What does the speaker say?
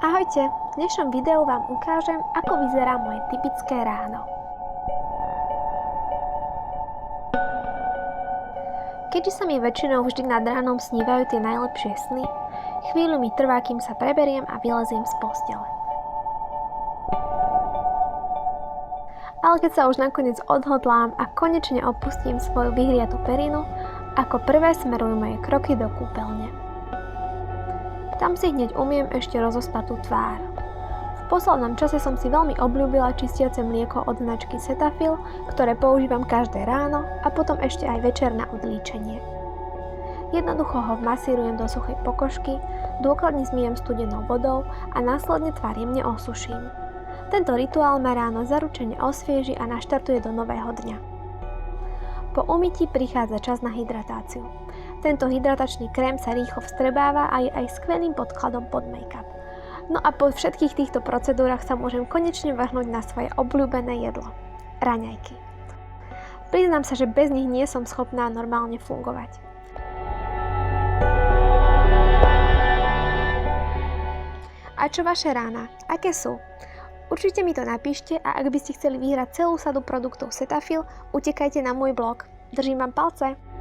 Ahojte, v dnešnom videu vám ukážem, ako vyzerá moje typické ráno. Keďže sa mi väčšinou vždy nad ránom snívajú tie najlepšie sny, chvíľu mi trvá, kým sa preberiem a vyleziem z postele. Ale keď sa už nakoniec odhodlám a konečne opustím svoju vyhriatú perinu, ako prvé smerujú moje kroky do kúpeľne. Tam si hneď umiem ešte rozospatú tvár. V poslednom čase som si veľmi obľúbila čistiace mlieko od značky Cetaphil, ktoré používam každé ráno a potom ešte aj večer na odlíčenie. Jednoducho ho vmasírujem do suchej pokožky, dôkladne zmyjem studenou vodou a následne tvár jemne osuším. Tento rituál ma ráno zaručene osvieži a naštartuje do nového dňa. Po umytí prichádza čas na hydratáciu. Tento hydratačný krém sa rýchlo vstrebáva a je aj skvelým podkladom pod make-up. No a po všetkých týchto procedúrach sa môžem konečne vrhnúť na svoje obľúbené jedlo – raňajky. Priznám sa, že bez nich nie som schopná normálne fungovať. A čo vaše rána? Aké sú? Určite mi to napíšte a ak by ste chceli vyhrať celú sadu produktov Cetaphil, utekajte na môj blog. Držím vám palce!